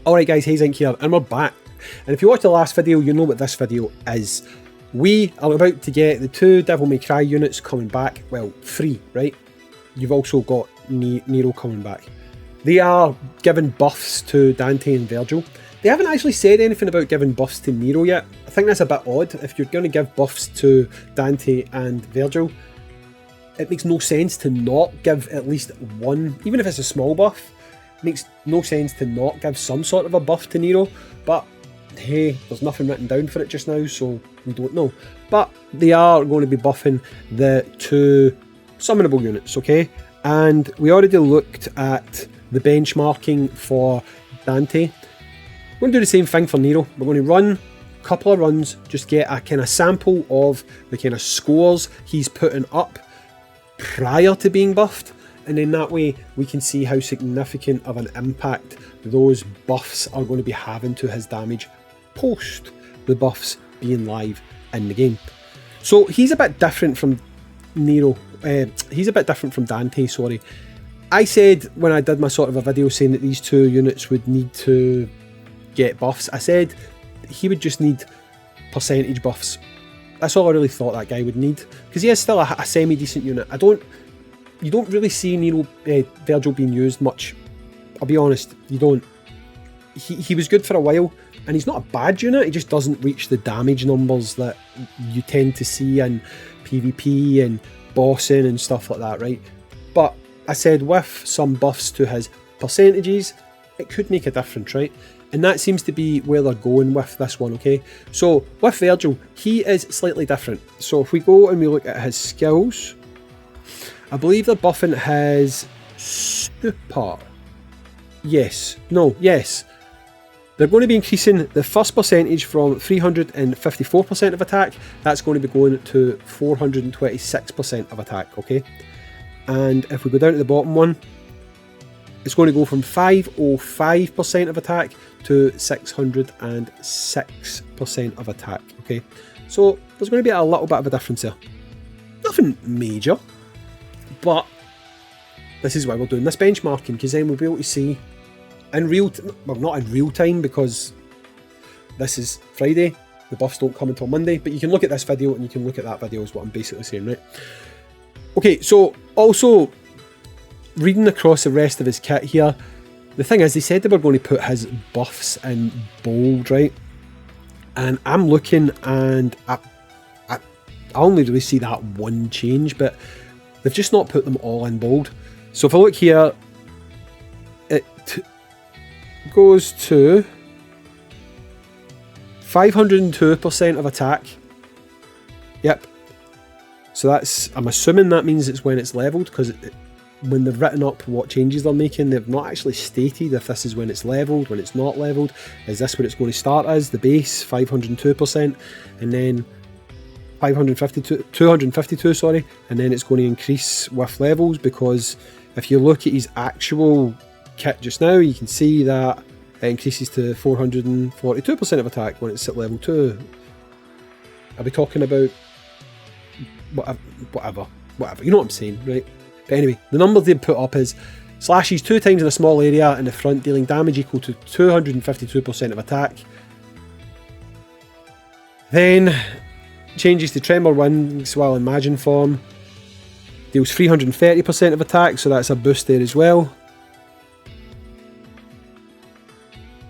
Alright guys, Hayzink here, and we're back. And if you watched the last video, you know what this video is. We are about to get the 2 Devil May Cry units coming back. Well, 3, right? You've also got Nero coming back. They are giving buffs to Dante and Virgil. They haven't actually said anything about giving buffs to Nero yet. I think that's a bit odd. If you're going to give buffs to Dante and Virgil, it makes no sense to not give at least one, even if it's a small buff. Makes no sense to not give some sort of a buff to Nero, but hey, there's nothing written down for it just now, so we don't know. But they are going to be buffing the 2 summonable units, okay? And we already looked at the benchmarking for Dante. We're going to do the same thing for Nero. We're going to run a couple of runs, just get a kind of sample of the kind of scores he's putting up prior to being buffed. And then that way we can see how significant of an impact those buffs are going to be having to his damage post the buffs being live in the game. So he's a bit different from Nero. He's a bit different from Dante, sorry. I said when I did my sort of a video saying that these 2 units would need to get buffs, I said he would just need percentage buffs. That's all I really thought that guy would need, because he is still a semi-decent unit. You don't really see Virgil being used much. I'll be honest, you don't. He was good for a while, and he's not a bad unit, he just doesn't reach the damage numbers that you tend to see in PvP and bossing and stuff like that, right? But I said with some buffs to his percentages, it could make a difference, right? And that seems to be where they're going with this one, okay? So with Virgil, he is slightly different. So if we go and we look at his skills, I believe they're buffing his super. Yes. They're going to be increasing the first percentage from 354% of attack. That's going to be going to 426% of attack, okay? And if we go down to the bottom one, it's going to go from 505% of attack to 606% of attack, okay? So there's going to be a little bit of a difference there. Nothing major. But this is why we're doing this benchmarking, because then we'll be able to see in real well, not in real time, because this is Friday, the buffs don't come until Monday, but you can look at this video and you can look at that video is what I'm basically saying, right? Okay, so also reading across the rest of his kit here, the thing is they said they were going to put his buffs in bold, right? And I'm looking and I only really see that one change, but they've just not put them all in bold. So if I look here, it goes to 502% of attack. Yep. So that's, I'm assuming that means it's when it's leveled, because when they've written up what changes they're making, they've not actually stated if this is when it's leveled, when it's not leveled. Is this what it's going to start as? The base, 502%, and then 252, sorry, and then it's going to increase with levels, because if you look at his actual kit just now, you can see that it increases to 442% of attack when it's at level 2. I'll be talking about whatever, you know what I'm saying, right? But anyway, the numbers they put up is slashes 2 times in a small area in the front, dealing damage equal to 252% of attack. Then changes to Tremor Wings while in Majin form. Deals 330% of attack, so that's a boost there as well.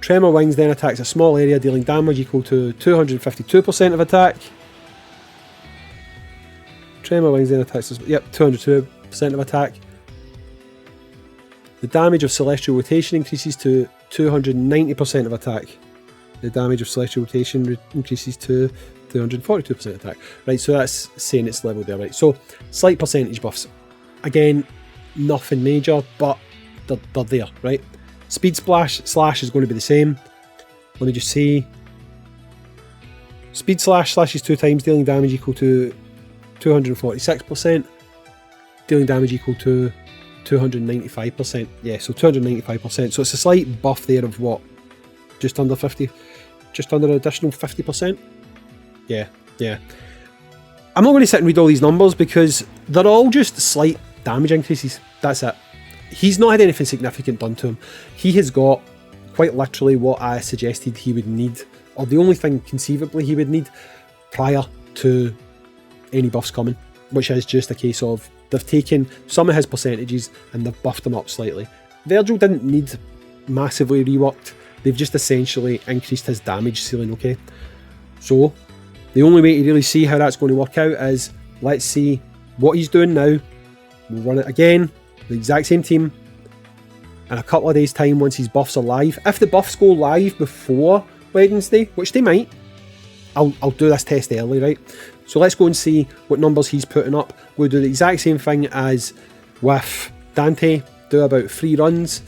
Tremor Wings then attacks a small area, dealing damage equal to 252% of attack. Tremor Wings then attacks, 202% of attack. The damage of Celestial Rotation increases to 290% of attack. The damage of Celestial Rotation increases to 242% attack. Right, so that's saying it's leveled there, right? So, slight percentage buffs. Again, nothing major, but they're there, right? Speed slash is going to be the same. Let me just see. Speed slashes 2 times, dealing damage equal to 246%. Dealing damage equal to 295%. Yeah, so 295%. So it's a slight buff there of what? Just under 50? Just under an additional 50%? Yeah. I'm not going to sit and read all these numbers because they're all just slight damage increases. That's it. He's not had anything significant done to him. He has got quite literally what I suggested he would need, or the only thing conceivably he would need prior to any buffs coming, which is just a case of they've taken some of his percentages and they've buffed them up slightly. Virgil didn't need massively reworked, they've just essentially increased his damage ceiling, okay? So the only way to really see how that's going to work out is, let's see what he's doing now. We'll run it again, the exact same team, in a couple of days time once his buffs are live. If the buffs go live before Wednesday, which they might, I'll do this test early, right? So let's go and see what numbers he's putting up. We'll do the exact same thing as with Dante, do about 3 runs,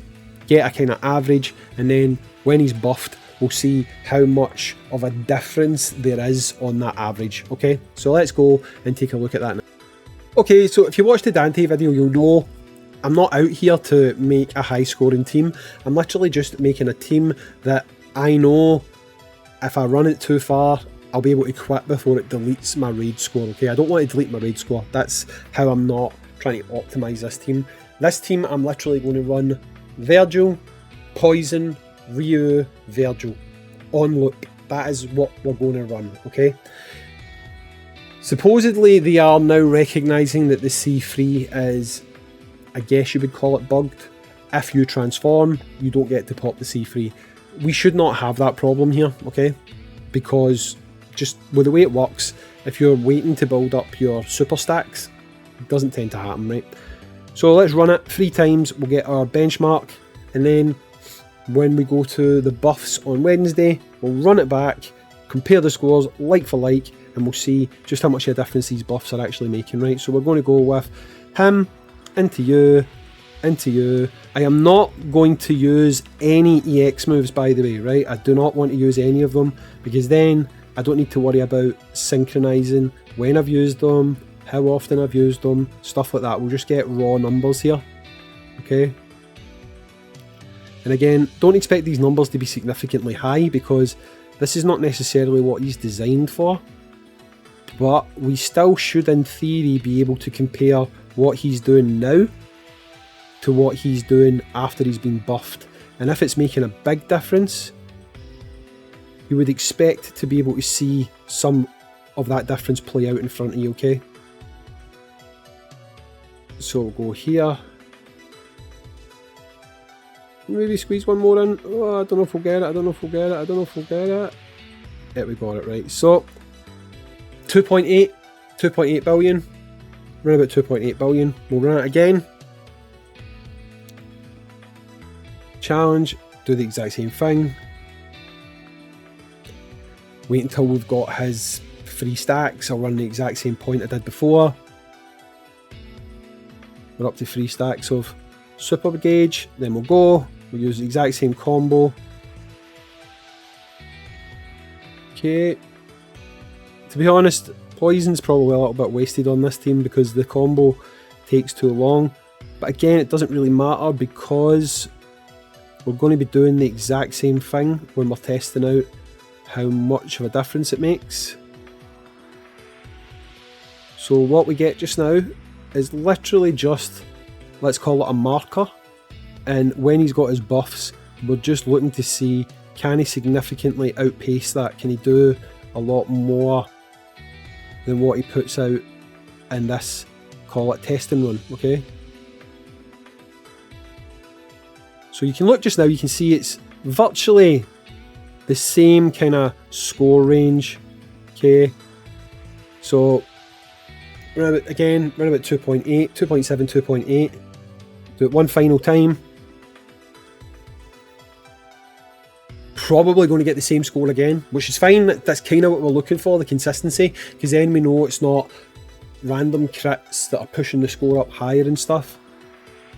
get a kind of average, and then when he's buffed, we'll see how much of a difference there is on that average, okay? So let's go and take a look at that now. Okay, so if you watched the Dante video, you'll know I'm not out here to make a high scoring team. I'm literally just making a team that I know if I run it too far, I'll be able to quit before it deletes my raid score, okay? I don't want to delete my raid score. That's how I'm not trying to optimise this team. This team, I'm literally going to run Virgil, Poison, Ryu, Virgil on loop. That is what we're going to run, okay? Supposedly, they are now recognising that the C3 is, I guess you would call it, bugged. If you transform, you don't get to pop the C3. We should not have that problem here, okay? Because just with the way it works, if you're waiting to build up your super stacks, it doesn't tend to happen, right? So let's run it 3 times, we'll get our benchmark, and then when we go to the buffs on Wednesday, we'll run it back, compare the scores like for like, and we'll see just how much of a difference these buffs are actually making, right? So we're going to go with him, into you, into you. I am not going to use any EX moves, by the way, right? I do not want to use any of them, because then I don't need to worry about synchronizing when I've used them, how often I've used them, stuff like that. We'll just get raw numbers here, okay? And again, don't expect these numbers to be significantly high, because this is not necessarily what he's designed for, but we still should in theory be able to compare what he's doing now to what he's doing after he's been buffed. And if it's making a big difference, you would expect to be able to see some of that difference play out in front of you, okay? So we'll go here. Maybe squeeze one more in. Oh, I don't know if we'll get it, I don't know if we'll get it, I don't know if we'll get it. Yeah, we got it right. So 2.8 billion. Run about 2.8 billion. We'll run it again. Challenge, do the exact same thing. Wait until we've got his 3 stacks. I'll run the exact same point I did before. We're up to 3 stacks of Super Gauge. Then we'll go. We'll use the exact same combo. Okay. To be honest, Poison's probably a little bit wasted on this team because the combo takes too long. But again, it doesn't really matter because we're going to be doing the exact same thing when we're testing out how much of a difference it makes. So what we get just now is literally just, let's call it a marker. And when he's got his buffs, we're just looking to see, can he significantly outpace that? Can he do a lot more than what he puts out in this, call it testing run, okay? So you can look just now, you can see it's virtually the same kind of score range, okay? So run about 2.8, 2.7, 2.8. Do it one final time. Probably going to get the same score again, which is fine. That's kind of what we're looking for, the consistency, because then we know it's not random crits that are pushing the score up higher and stuff.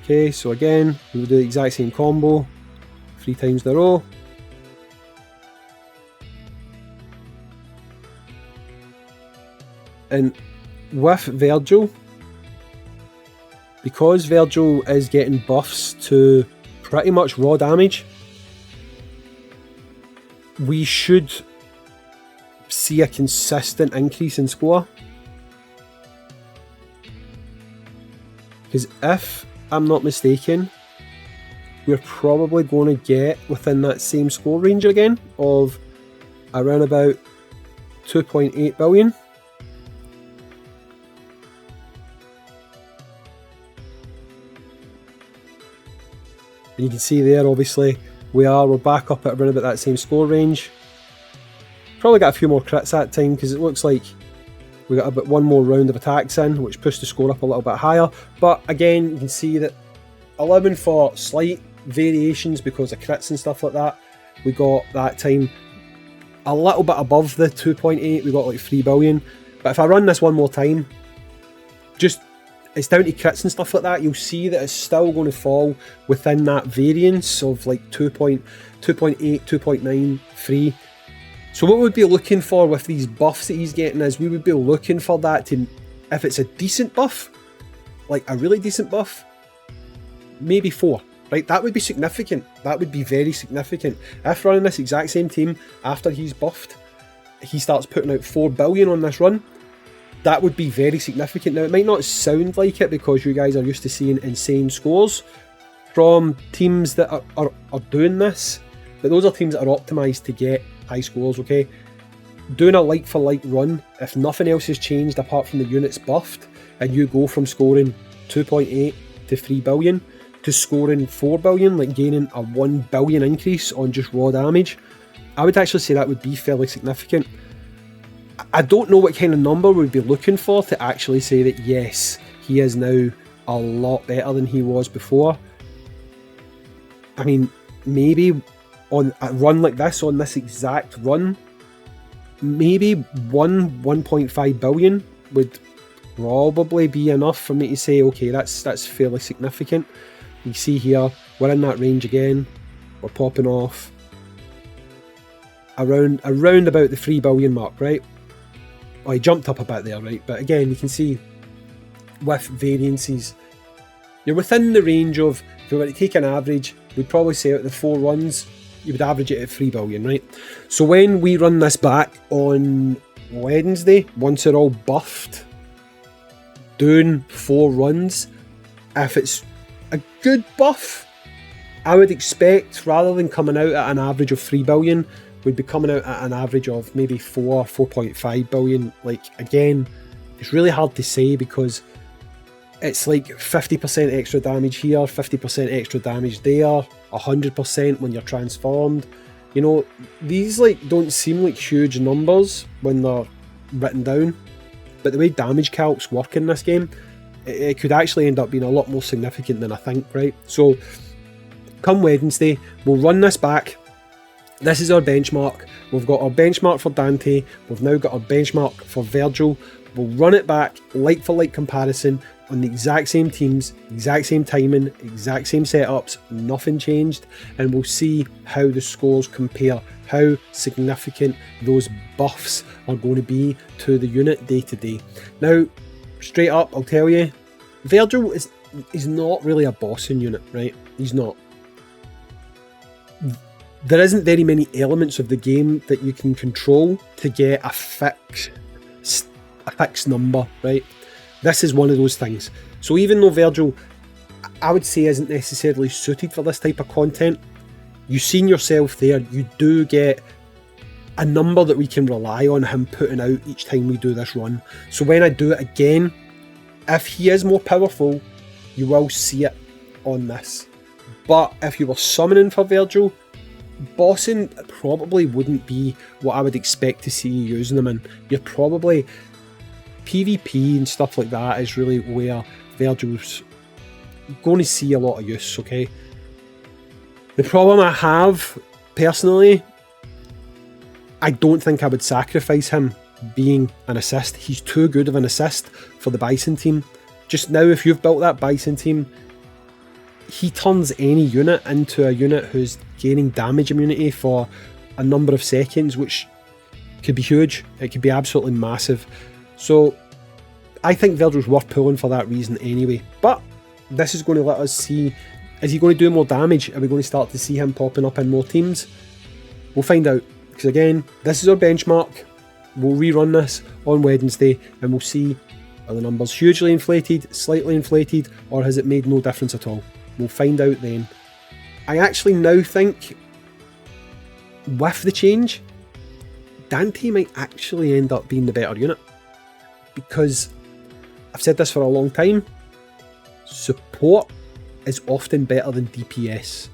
Okay, so again, we'll do the exact same combo 3 times in a row. And with Virgil, because Virgil is getting buffs to pretty much raw damage, we should see a consistent increase in score. Because if I'm not mistaken, we're probably going to get within that same score range again of around about 2.8 billion. And you can see there, obviously, we're back up at around about that same score range. Probably got a few more crits that time because it looks like we got about one more round of attacks in, which pushed the score up a little bit higher. But again, you can see that allowing for slight variations because of crits and stuff like that, we got that time a little bit above the 2.8, we got like 3 billion. But if I run this one more time, just it's down to crits and stuff like that, you'll see that it's still going to fall within that variance of like 2.8, 2.9, 3. So what we'd be looking for with these buffs that he's getting is we would be looking for that to, if it's a decent buff, like a really decent buff, maybe 4, right? That would be significant. That would be very significant. If running this exact same team after he's buffed, he starts putting out 4 billion on this run, that would be very significant. Now, it might not sound like it because you guys are used to seeing insane scores from teams that are doing this, but those are teams that are optimised to get high scores, okay? Doing a like-for-like run, if nothing else has changed apart from the units buffed, and you go from scoring 2.8 to 3 billion to scoring 4 billion, like gaining a 1 billion increase on just raw damage, I would actually say that would be fairly significant. I don't know what kind of number we'd be looking for to actually say that yes, he is now a lot better than he was before. I mean, maybe on a run like this, on this exact run, maybe 1.5 billion would probably be enough for me to say, okay, that's fairly significant. You see here, we're in that range again, we're popping off around about the 3 billion mark, right? Oh, he jumped up a bit there, right? But again, you can see with variances, you're within the range of, if we were to take an average, we'd probably say out of the 4 runs, you would average it at 3 billion, right? So when we run this back on Wednesday, once they're all buffed, doing 4 runs, if it's a good buff, I would expect, rather than coming out at an average of 3 billion, we'd be coming out at an average of maybe 4.5 billion. Like, again, it's really hard to say because it's like 50% extra damage here, 50% extra damage there, 100% when you're transformed. You know, these like don't seem like huge numbers when they're written down, but the way damage calcs work in this game, it could actually end up being a lot more significant than I think, right? So come Wednesday, we'll run this back. This is our benchmark. We've got our benchmark for Dante. We've now got our benchmark for Virgil. We'll run it back, like for like comparison, on the exact same teams, exact same timing, exact same setups, nothing changed, and we'll see how the scores compare, how significant those buffs are going to be to the unit day to day. Now, straight up, I'll tell you, Virgil is not really a bossing unit, right? He's not. There isn't very many elements of the game that you can control to get a fixed number, right? This is one of those things. So even though Virgil, I would say, isn't necessarily suited for this type of content, you've seen yourself there, you do get a number that we can rely on him putting out each time we do this run. So when I do it again, if he is more powerful, you will see it on this. But if you were summoning for Virgil, bossing probably wouldn't be what I would expect to see you using them in. You're probably PvP and stuff like that is really where Virgil's going to see a lot of use, okay? The problem I have, personally, I don't think I would sacrifice him being an assist. He's too good of an assist for the Bison team. Just now, if you've built that Bison team, he turns any unit into a unit who's gaining damage immunity for a number of seconds, which could be huge. It could be absolutely massive. So I think Virgil's worth pulling for that reason anyway. But this is going to let us see, is he going to do more damage? Are we going to start to see him popping up in more teams? We'll find out. Because again, this is our benchmark. We'll rerun this on Wednesday and we'll see, are the numbers hugely inflated, slightly inflated, or has it made no difference at all? We'll find out then. I actually now think, with the change, Dante might actually end up being the better unit. Because, I've said this for a long time, support is often better than DPS.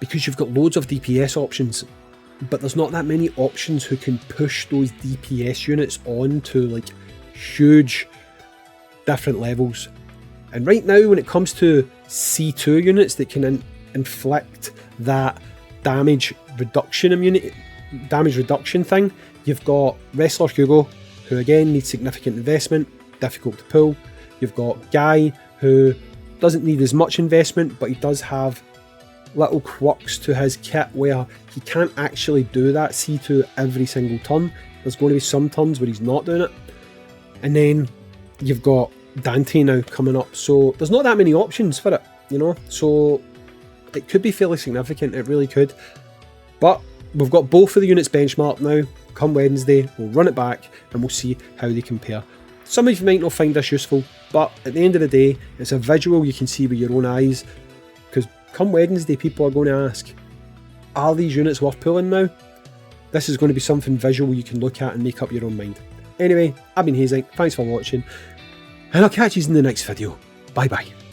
Because you've got loads of DPS options, but there's not that many options who can push those DPS units on to like huge different levels. And right now, when it comes to C2 units that can inflict that damage reduction thing, you've got Wrestler Hugo, who again needs significant investment, difficult to pull. You've got Guy, who doesn't need as much investment, but he does have little quirks to his kit where he can't actually do that C2 every single turn. There's going to be some turns where he's not doing it. And then you've got Dante now coming up, so there's not that many options for it, you know, so it could be fairly significant, it really could. But we've got both of the units benchmarked now. Come Wednesday, we'll run it back and we'll see how they compare. Some of you might not find this useful, but at the end of the day, it's a visual you can see with your own eyes, because come Wednesday, people are going to ask, are these units worth pulling now? This is going to be something visual you can look at and make up your own mind. Anyway, I've been Hayzink, thanks for watching, and I'll catch you in the next video. Bye bye.